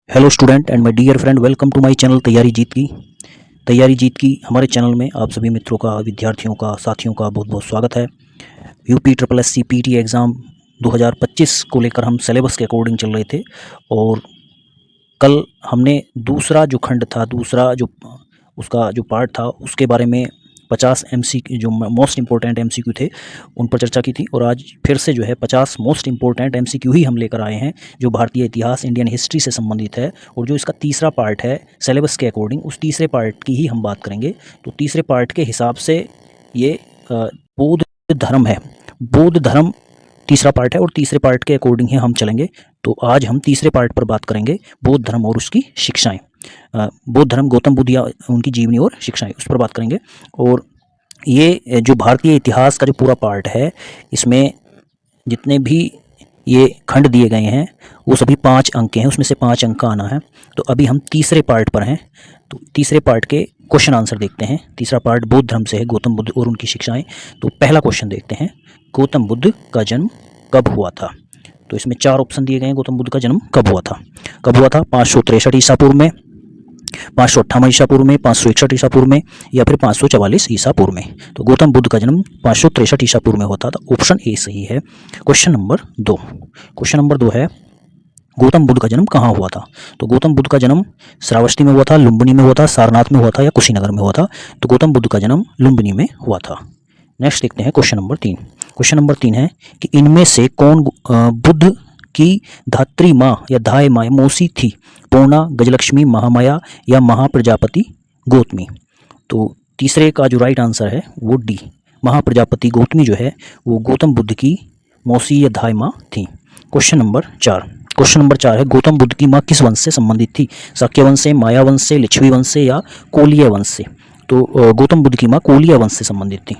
Hello student and my dear friend, welcome to my channel तैयारी जीत की हमारे चैनल में आप सभी मित्रों का, विद्यार्थियों का, साथियों का बहुत बहुत स्वागत है। UP triple S C PT exam 2025 को लेकर हम सिलेबस के अकॉर्डिंग चल रहे थे और कल हमने दूसरा जो खंड था, दूसरा जो उसका जो पार्ट था, उसके बारे में 50 एमसीक्यू जो मोस्ट इम्पोर्टेंट एमसीक्यू थे उन पर चर्चा की थी। और आज फिर से जो है 50 मोस्ट इम्पोर्टेंट एमसीक्यू ही हम लेकर आए हैं जो भारतीय इतिहास, इंडियन हिस्ट्री से संबंधित है। और जो इसका तीसरा पार्ट है सिलेबस के अकॉर्डिंग, उस तीसरे पार्ट की ही हम बात करेंगे। तो तीसरे पार्ट के हिसाब से ये बौद्ध धर्म है, बौद्ध धर्म तीसरा पार्ट है और तीसरे पार्ट के अकॉर्डिंग ही हम चलेंगे। तो आज हम तीसरे पार्ट पर बात करेंगे, बौद्ध धर्म और उसकी शिक्षाएं। बौद्ध धर्म, गौतम बुद्ध या उनकी जीवनी और शिक्षाएं, उस पर बात करेंगे। और ये जो भारतीय इतिहास का जो पूरा पार्ट है, इसमें जितने भी ये खंड दिए गए हैं वो सभी 5 अंक के हैं, उसमें से 5 अंक का आना है। तो अभी हम तीसरे पार्ट पर हैं, तो तीसरे पार्ट के क्वेश्चन आंसर देखते हैं। तीसरा पार्ट बौद्ध धर्म से है, गौतम बुद्ध और उनकी शिक्षाएं। तो पहला क्वेश्चन देखते हैं, गौतम बुद्ध का जन्म कब हुआ था? तो इसमें 4 ऑप्शन दिए गए हैं, गौतम बुद्ध का जन्म कब हुआ था। 563 ईसा पूर्व में, 558 ईसा पूर्व में, 561 ईसा पूर्व में, या फिर 544 ईसा पूर्व में। तो गौतम बुद्ध का जन्म 563 ईसा पूर्व में होता था। ऑप्शन ए सही है। क्वेश्चन नंबर 2 है, गौतम बुद्ध का जन्म कहाँ हुआ था? तो गौतम बुद्ध का जन्म श्रावस्ती में हुआ था, लुम्बिनी में हुआ था, सारनाथ में हुआ था या कुशीनगर में हुआ था? तो गौतम बुद्ध का जन्म लुम्बिनी में हुआ था। नेक्स्ट देखते हैं क्वेश्चन नंबर 3 है कि इनमें से कौन बुद्ध की धात्री माँ या धाय माँ मौसी थी? पूर्णा, गजलक्ष्मी, महामाया या महाप्रजापति गौतमी? तो तीसरे का जो राइट आंसर है वो डी, महाप्रजापति गौतमी जो है वो गौतम बुद्ध की मौसी या धाय माँ थी। क्वेश्चन नंबर 4 है, गौतम बुद्ध की माँ किस वंश से संबंधित थी? शाक्य वंश से, माया वंश से, लिच्छवी वंश से या कोलिय वंश से? तो गौतम बुद्ध की माँ कोलिय वंश से संबंधित थी।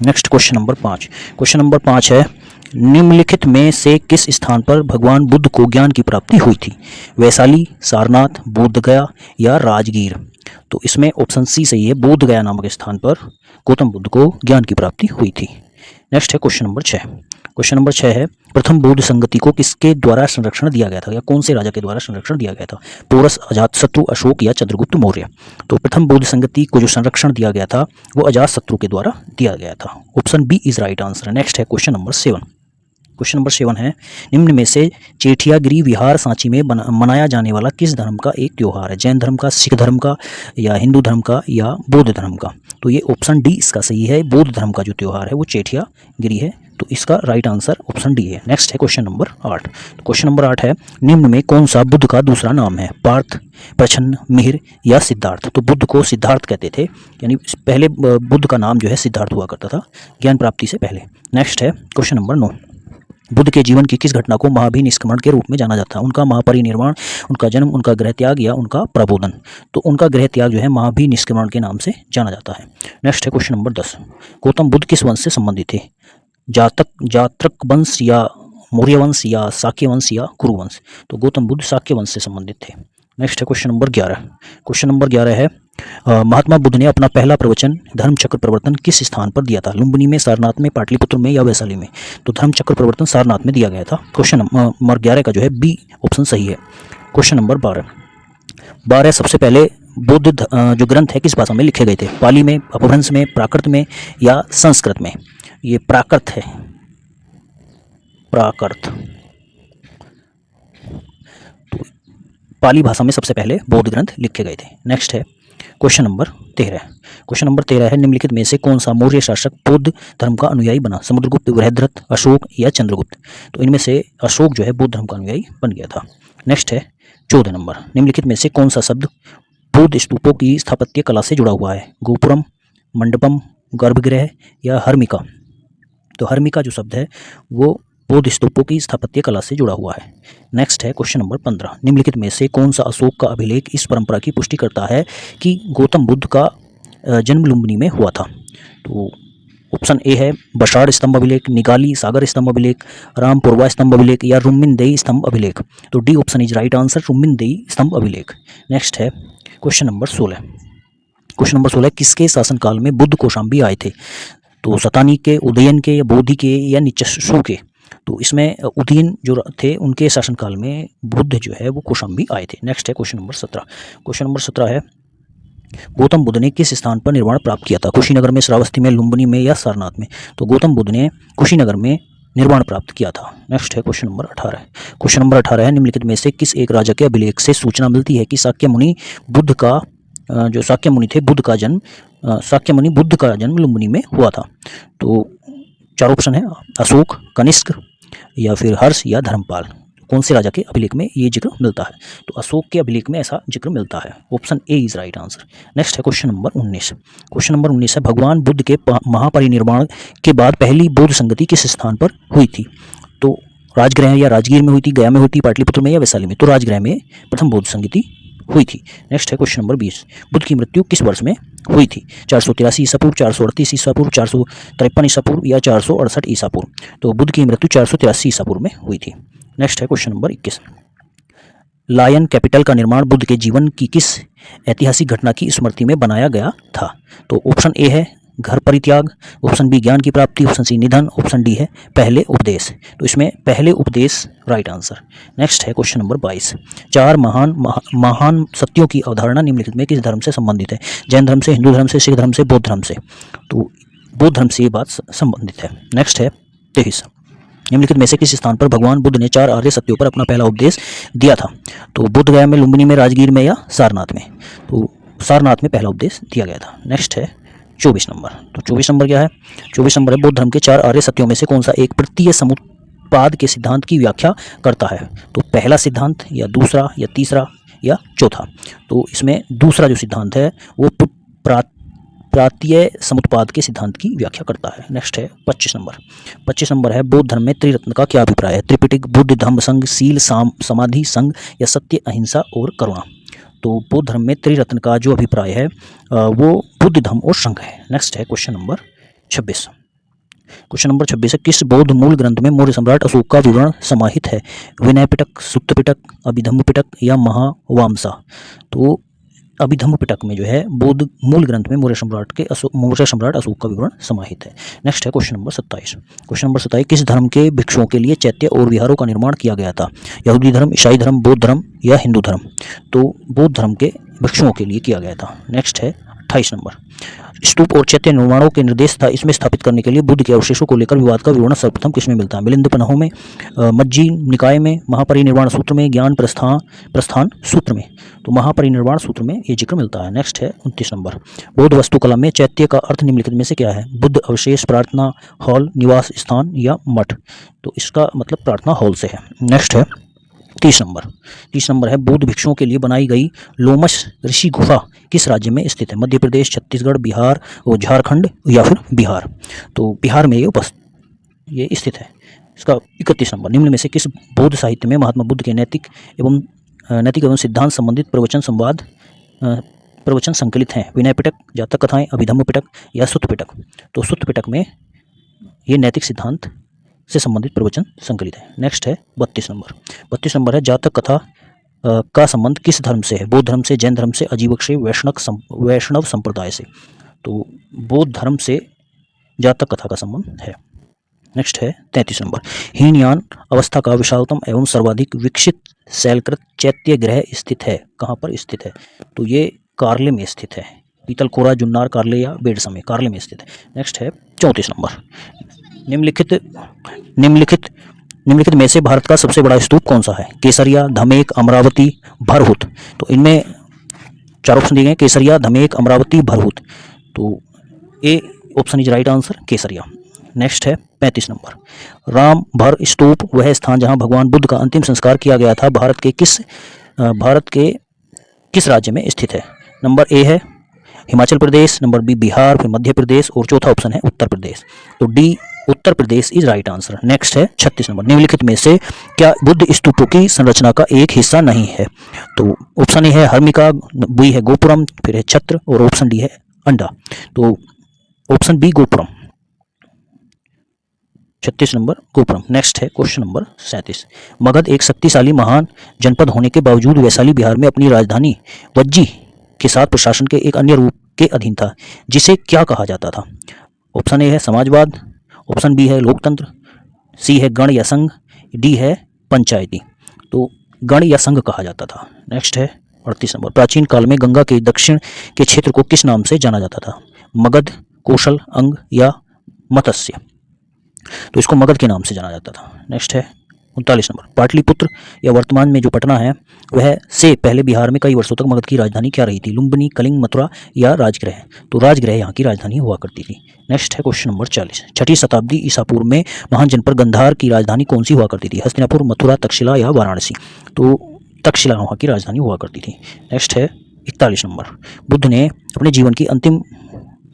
नेक्स्ट क्वेश्चन नंबर 5 है, निम्नलिखित में से किस स्थान पर भगवान बुद्ध को ज्ञान की प्राप्ति हुई थी? वैशाली, सारनाथ, बोधगया या राजगीर? तो इसमें ऑप्शन सी सही है, बोधगया नामक स्थान पर गौतम बुद्ध को ज्ञान की प्राप्ति हुई थी। नेक्स्ट है क्वेश्चन नंबर 6 है, प्रथम बौद्ध संगति को किसके द्वारा संरक्षण दिया गया था या कौन से राजा के द्वारा संरक्षण दिया गया था? पोरस, अजातशत्रु, अशोक या चंद्रगुप्त मौर्य? तो प्रथम बौद्ध संगति को जो संरक्षण दिया गया था वो अजातशत्रु के द्वारा दिया गया था। Option B is right answer. Next है क्वेश्चन नंबर 7 है, निम्न में से चेठियागिरी विहार सांची में मनाया जाने वाला किस धर्म का एक त्योहार है? जैन धर्म का, सिख धर्म का या हिंदू धर्म का या बौद्ध धर्म का? तो ये ऑप्शन डी इसका सही है, बौद्ध धर्म का जो त्योहार है वो चेठियागिरी है। तो इसका राइट आंसर ऑप्शन डी है। नेक्स्ट है क्वेश्चन नंबर 8। क्वेश्चन नंबर 8 है, निम्न में कौन सा बुद्ध का दूसरा नाम है? पार्थ, प्रछन्न, मिहिर या सिद्धार्थ? तो बुद्ध को सिद्धार्थ कहते थे, यानी पहले बुद्ध का नाम जो है सिद्धार्थ हुआ करता था ज्ञान प्राप्ति से पहले। नेक्स्ट है क्वेश्चन नंबर 9, बुद्ध के जीवन की किस घटना को महाभिनिष्क्रमण के रूप में जाना जाता है? उनका महापरिनिर्वाण, उनका जन्म, उनका गृह त्याग या उनका प्रबोधन? तो उनका गृह त्याग जो है महाभिनिष्क्रमण के नाम से जाना जाता है। नेक्स्ट है क्वेश्चन नंबर 10, गौतम बुद्ध किस वंश से संबंधित थे? जातक वंश या मौर्य वंश या शाक्य वंश या कुरु वंश? तो गौतम बुद्ध शाक्य वंश से संबंधित थे। नेक्स्ट है क्वेश्चन नंबर 11 है, महात्मा बुद्ध ने अपना पहला प्रवचन धर्म चक्र प्रवर्तन किस स्थान पर दिया था? लुम्बिनी में, सारनाथ में, पाटलिपुत्र में या वैशाली में? तो धर्म चक्र प्रवर्तन सारनाथ में दिया गया था। क्वेश्चन नंबर 11 का जो है बी ऑप्शन सही है। क्वेश्चन नंबर 12 सबसे पहले बौद्ध जो ग्रंथ है किस भाषा में लिखे गए थे? पाली में, अपभ्रंश में, प्राकृत में या संस्कृत में? ये प्राकृत है, प्राकृत। तो पाली भाषा में सबसे पहले बौद्ध ग्रंथ लिखे गए थे। नेक्स्ट है क्वेश्चन नंबर 13 है, निम्नलिखित में से कौन सा मौर्य शासक बौद्ध धर्म का अनुयायी बना? समुद्रगुप्त, बृहद्रथ, अशोक या चंद्रगुप्त? तो इनमें से अशोक जो है बौद्ध धर्म का अनुयायी बन गया था। नेक्स्ट है 14 नंबर, निम्नलिखित में से कौन सा शब्द बौद्ध स्तूपों की स्थापत्य कला से जुड़ा हुआ है? गोपुरम, मंडपम, गर्भगृह या हर्मिका? तो हर्मिका जो शब्द है वो बौद्ध स्तूपों की स्थापत्य कला से जुड़ा हुआ है। नेक्स्ट है क्वेश्चन नंबर 15, निम्नलिखित में से कौन सा अशोक का अभिलेख इस परंपरा की पुष्टि करता है कि गौतम बुद्ध का जन्म लुम्बिनी में हुआ था? तो ऑप्शन ए है बशाड़ स्तंभ अभिलेख, निगाली सागर स्तंभ अभिलेख, रामपुरवा स्तंभ अभिलेख या रुम्मिनदेई स्तंभ अभिलेख? तो D option is right answer, Rummindei स्तंभ अभिलेख। नेक्स्ट है क्वेश्चन नंबर 16, किसके शासनकाल में बुद्ध कौशाम्बी आए थे? तो सतानी के, उदयन के या बोधि के या निचशु के? तो इसमें उदयन जो थे उनके शासनकाल में बुद्ध जो है वो कौशाम्बी आए थे। नेक्स्ट है क्वेश्चन नंबर 17। क्वेश्चन नंबर 17 है गौतम बुद्ध ने किस स्थान पर निर्वाण प्राप्त किया था? कुशीनगर में, श्रावस्ती में, लुम्बिनी में या सारनाथ में? तो गौतम बुद्ध ने कुशीनगर में निर्वाण प्राप्त किया था। नेक्स्ट है क्वेश्चन नंबर 18। क्वेश्चन नंबर 18 है निम्नलिखित में से किस एक राजा के अभिलेख से सूचना मिलती है कि शाक्य मुनि बुद्ध का जो शाक्य मुनि थे शाक्य मुनि बुद्ध का जन्म लुम्बिनी में हुआ था? तो चार ऑप्शन है, अशोक, कनिष्क या फिर हर्ष या धर्मपाल। कौन से राजा के अभिलेख में ये जिक्र मिलता है? तो अशोक के अभिलेख में ऐसा जिक्र मिलता है। Option A is right answer. Next है क्वेश्चन नंबर 19। क्वेश्चन नंबर 19 है भगवान बुद्ध के महापरिनिर्वाण के बाद पहली बौद्ध संगति किस स्थान पर हुई थी? तो राजगृह या राजगीर में हुई थी, गया में हुई थी, पाटलिपुत्र में या वैशाली में? तो राजगृह में प्रथम बौद्ध संगति हुई थी। नेक्स्ट है क्वेश्चन नंबर 20। बुद्ध की मृत्यु किस वर्ष में हुई थी? 483 ईसा पूर्व, 438 ईसा पूर्व, 453 ईसा पूर्व या 468 ईसा पूर्व? तो बुद्ध की मृत्यु 483 ईसा पूर्व में हुई थी। नेक्स्ट है क्वेश्चन नंबर 21। लायन कैपिटल का निर्माण बुद्ध के जीवन की किस ऐतिहासिक घटना की स्मृति में बनाया गया था? तो ऑप्शन ए है घर परित्याग, ऑप्शन बी ज्ञान की प्राप्ति, ऑप्शन सी निधन, ऑप्शन डी है पहले उपदेश। तो इसमें पहले उपदेश राइट आंसर। नेक्स्ट है क्वेश्चन नंबर 22। चार महान सत्यों की अवधारणा निम्नलिखित में किस धर्म से संबंधित है? जैन धर्म से, हिंदू धर्म से, सिख धर्म से, बौद्ध धर्म से? तो बौद्ध धर्म से ये बात संबंधित है। नेक्स्ट है 23। निम्नलिखित में से किस स्थान पर भगवान बुद्ध ने चार आर्य सत्यों पर अपना पहला उपदेश दिया था? तो बुद्ध गया में, लुम्बिनी में, राजगीर में या सारनाथ में? तो सारनाथ में पहला उपदेश दिया गया था। नेक्स्ट है 24 नंबर। तो 24 नंबर क्या है? 24 नंबर है बौद्ध धर्म के चार आर्य सत्यों में से कौन सा एक प्रत्यय समुत्पाद के सिद्धांत की व्याख्या करता है? तो पहला सिद्धांत या दूसरा या तीसरा या चौथा? तो इसमें दूसरा जो सिद्धांत है वो प्रात्यय समुत्पाद के सिद्धांत की व्याख्या करता है। नेक्स्ट है 25 नंबर। 25 नंबर है बौद्ध धर्म में त्रिरत्न का क्या अभिप्राय है? त्रिपिटक, बुद्ध, धम्म, संघ, शील, समाधि, संघ या सत्य, अहिंसा और करुणा? तो बौद्ध धर्म में त्रिरत्न का जो अभिप्राय है वो बुद्ध, धम्म और संघ है। नेक्स्ट है क्वेश्चन नंबर 26। क्वेश्चन नंबर 26 है किस बौद्ध मूल ग्रंथ में मौर्य सम्राट अशोक का विवरण समाहित है? विनय पिटक, सुत्त पिटक, अभिधम्म पिटक या महावामसा? तो अभिधम्म पिटक में जो है बौद्ध मूल ग्रंथ में मौर्य सम्राट अशोक का विवरण समाहित है। नेक्स्ट है क्वेश्चन नंबर 27। क्वेश्चन नंबर 27 किस धर्म के भिक्षुओं के लिए चैत्य और विहारों का निर्माण किया गया था? यहूदी धर्म, ईसाई धर्म, बौद्ध धर्म या हिंदू धर्म? तो बौद्ध धर्म के भिक्षुओं के लिए किया गया था। नेक्स्ट है 28 नंबर। स्तूप और चैत्य निर्माणों के निर्देश था इसमें स्थापित करने के लिए बुद्ध के अवशेषों को लेकर विवाद का विवरण सर्वप्रथम किसमें मिलता है? मिलिंद पन्हों में, मज्जी निकाय में, महापरिनिर्वाण सूत्र में, ज्ञान प्रस्थान सूत्र में? तो महापरिनिर्वाण सूत्र में ये जिक्र मिलता है। नेक्स्ट है 29 नंबर। बौद्ध वास्तुकला में चैत्य का अर्थ निम्नलिखित में से क्या है? बुद्ध अवशेष, प्रार्थना हॉल, निवास स्थान या मठ? तो इसका मतलब प्रार्थना हॉल से है। नेक्स्ट है 30 नंबर। 30 नंबर है बौद्ध भिक्षुओं के लिए बनाई गई लोमश ऋषि गुफा किस राज्य में स्थित है? मध्य प्रदेश, छत्तीसगढ़, बिहार और झारखंड या फिर बिहार? तो बिहार में ये स्थित है। इसका 31 नंबर। निम्न में से किस बौद्ध साहित्य में महात्मा बुद्ध के नैतिक एवं सिद्धांत संबंधित प्रवचन संकलित हैं? विनय पिटक, जातक कथाएं, अभिधम्म पिटक या सुत्त पिटक? तो सुत्त पिटक में ये नैतिक सिद्धांत से संबंधित प्रवचन संकलित है। नेक्स्ट है 32 नंबर। 32 नंबर है जातक कथा का संबंध किस धर्म से है? बौद्ध धर्म से, जैन धर्म से, अजीवक से, वैष्णव संप्रदाय से? तो बौद्ध धर्म से जातक कथा का संबंध है। नेक्स्ट है 33 नंबर। हीनयान अवस्था का विशालतम एवं सर्वाधिक विकसित शैलकृत चैत्य ग्रह स्थित है? कहाँ पर स्थित है? तो ये कार्ले में स्थित है। पीतलखोरा, जुन्नार, कार्ले या बेडसा में? कार्ले में स्थित है। नेक्स्ट है 34 नंबर। निम्नलिखित में से भारत का सबसे बड़ा स्तूप कौन सा है? केसरिया, धमेक, अमरावती, भरहुत? तो इनमें चार ऑप्शन दिए गए, केसरिया, धमेक, अमरावती, भरहुत। तो A option is right answer, Kesariya. Next है 35 नंबर। राम भर स्तूप वह स्थान जहां भगवान बुद्ध का अंतिम संस्कार किया गया था भारत के किस राज्य में स्थित है? नंबर ए है हिमाचल प्रदेश, नंबर बी बिहार, फिर मध्य प्रदेश और चौथा ऑप्शन है उत्तर प्रदेश। तो D Uttar Pradesh is right answer. Next है 36 नंबर। निम्नलिखित में से क्या बुद्ध स्तूपों की संरचना का एक हिस्सा नहीं है? तो ऑप्शन ए है हर्मिका, बी है गोपुरम, फिर है छत्र और ऑप्शन डी है अंडा। तो option B gopuram. 36 number gopuram. Next है क्वेश्चन नंबर 37। मगध एक शक्तिशाली महान जनपद होने के बावजूद वैशाली बिहार में अपनी राजधानी वज्जी के साथ प्रशासन के एक अन्य रूप के अधीन था जिसे क्या कहा जाता था? ऑप्शन ए है समाजवाद, ऑप्शन बी है लोकतंत्र, सी है गण या संघ, डी है पंचायती। तो गण या संघ कहा जाता था। नेक्स्ट है 38 नंबर, प्राचीन काल में गंगा के दक्षिण के क्षेत्र को किस नाम से जाना जाता था? मगध, कौशल, अंग या मत्स्य? तो इसको मगध के नाम से जाना जाता था। नेक्स्ट है 39 नंबर, पाटलिपुत्र या वर्तमान में जो पटना है वह से पहले बिहार में कई वर्षों तक मगध की राजधानी क्या रही थी? लुम्बिनी, कलिंग, मथुरा या राजगृह? तो राजगृह यहाँ की राजधानी हुआ करती थी। नेक्स्ट है क्वेश्चन नंबर 40, छठी शताब्दी ईसा पूर्व में महान जनपद गंधार की राजधानी कौन सी हुआ करती थी? हस्तिनापुर, मथुरा, तक्षशिला या वाराणसी? तो तक्षशिला वहाँ की राजधानी हुआ करती थी। नेक्स्ट है 41 नंबर, बुद्ध ने अपने जीवन की अंतिम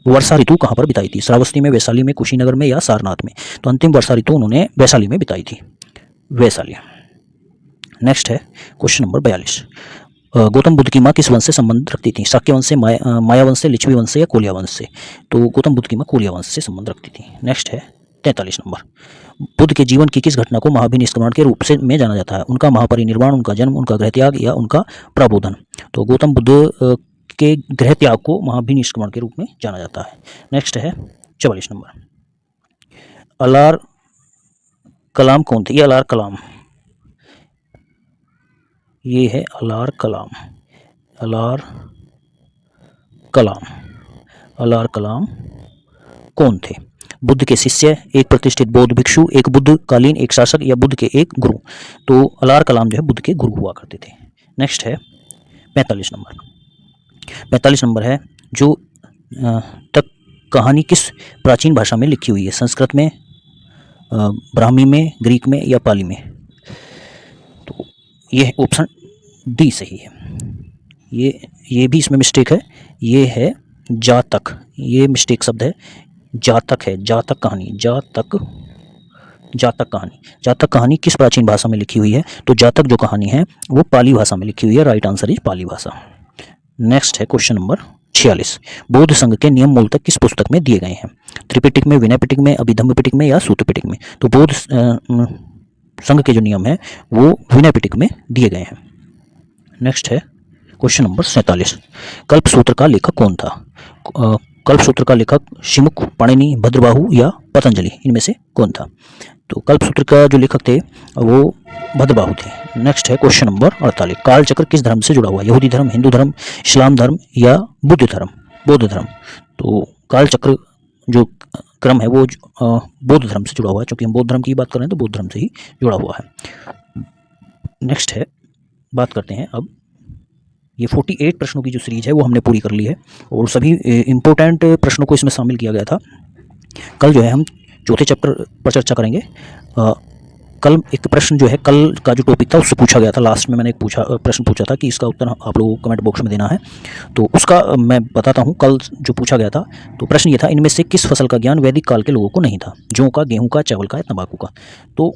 वर्षा ऋतु कहाँ पर बिताई थी? श्रावस्ती में, वैशाली में, कुशीनगर में या सारनाथ में? तो अंतिम वर्षा ऋतु उन्होंने वैशाली में बिताई थी, वैशाली। नेक्स्ट है क्वेश्चन नंबर 42, गौतम बुद्ध की माँ किस वंश से संबंध रखती थी? शाक्य वंश से, माया वंश से, लिच्छवी वंश से या कोलिया वंश से? तो गौतम बुद्ध की माँ कोलिया वंश से संबंध रखती थी। नेक्स्ट है 43 नंबर, बुद्ध के जीवन की किस घटना को महाभिनिष्क्रमण के रूप से में जाना जाता है? उनका महापरिनिर्वाण, उनका जन्म, उनका गृहत्याग या उनका प्रबोधन? तो गौतम बुद्ध के गृहत्याग को महाभिनिष्क्रमण के रूप में जाना जाता है। नेक्स्ट है 44 नंबर, अलार कलाम कौन थे? ये अलार कलाम, ये है अलार कलाम, अलार कलाम, अलार कलाम कौन थे? बुद्ध के शिष्य, एक प्रतिष्ठित बौद्ध भिक्षु, एक बुद्ध कालीन एक शासक या बुद्ध के एक गुरु? तो अलार कलाम जो है बुद्ध के गुरु हुआ करते थे। नेक्स्ट है 45 नंबर, 45 नंबर है जो तक कहानी किस प्राचीन भाषा में लिखी हुई है? संस्कृत में, ब्राह्मी में, ग्रीक में या पाली में? तो ये ऑप्शन डी सही है। ये भी इसमें मिस्टेक है, ये है जातक, ये मिस्टेक शब्द है, जातक है, जातक कहानी, जातक कहानी। जातक कहानी किस प्राचीन भाषा में लिखी हुई है? तो जातक जो कहानी है वो पाली भाषा में लिखी हुई है। राइट आंसर इज पाली भाषा। नेक्स्ट है क्वेश्चन नंबर 46, बौद्ध संघ के नियम मूलतः किस पुस्तक में दिए गए हैं? त्रिपिटक में, विनय पिटक में, अभिधम्म पिटक में या सूत्र पिटक में? तो बौद्ध संघ के जो नियम है वो विनय पिटक में दिए गए हैं। नेक्स्ट है क्वेश्चन नंबर 47, कल्पसूत्र का लेखक कौन था? कल्पसूत्र का लेखक शिमुख, पाणिनि, भद्रबाहु या पतंजलि? इनमें से कौन था? तो कल्पसूत्र का जो लेखक थे वो भद्रबाहु थे। नेक्स्ट है क्वेश्चन नंबर 48, काल चक्र किस धर्म से जुड़ा हुआ है? यहूदी धर्म, हिंदू धर्म, इस्लाम धर्म या बुद्ध धर्म? बौद्ध धर्म। तो काल चक्र जो क्रम है वो बौद्ध धर्म से जुड़ा हुआ है, क्योंकि हम बौद्ध धर्म की बात कर रहे हैं तो बौद्ध धर्म से ही जुड़ा हुआ है। नेक्स्ट है, बात करते हैं अब, ये 48 प्रश्नों की जो सीरीज है वो हमने पूरी कर ली है और सभी इम्पोर्टेंट प्रश्नों को इसमें शामिल किया गया था। कल जो है हम चौथे चैप्टर पर चर्चा करेंगे। कल एक प्रश्न जो है, कल का जो टॉपिक था उससे पूछा गया था, लास्ट में मैंने एक प्रश्न पूछा था कि इसका उत्तर आप लोगों को कमेंट बॉक्स में देना है, तो उसका मैं बताता हूँ। कल जो पूछा गया था तो प्रश्न ये था, इनमें से किस फसल का ज्ञान वैदिक काल के लोगों को नहीं था? जौ का, गेहूँ का, चावल का या तंबाकू का? तो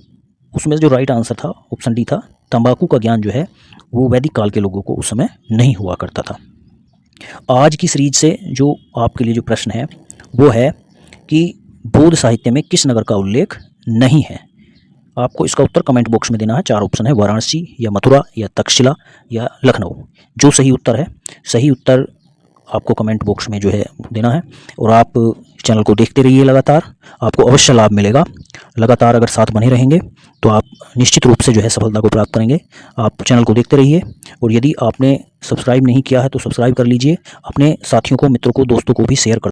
उसमें जो राइट आंसर था ऑप्शन डी था, तंबाकू का ज्ञान जो है वो वैदिक काल के लोगों को उस समय नहीं हुआ करता था। आज की सीरीज से जो आपके लिए जो प्रश्न है वो है कि बौद्ध साहित्य में किस नगर का उल्लेख नहीं है? आपको इसका उत्तर कमेंट बॉक्स में देना है। 4 ऑप्शन है, वाराणसी या मथुरा या तक्षशिला या लखनऊ। जो सही उत्तर है, सही उत्तर आपको कमेंट बॉक्स में जो है देना है। और आप चैनल को देखते रहिए लगातार, आपको अवश्य लाभ मिलेगा। लगातार अगर साथ बने रहेंगे तो आप निश्चित रूप से जो है सफलता को प्राप्त करेंगे। आप चैनल को देखते रहिए और यदि आपने सब्सक्राइब नहीं किया है तो सब्सक्राइब कर लीजिए। अपने साथियों को, मित्रों को, दोस्तों को भी शेयर कर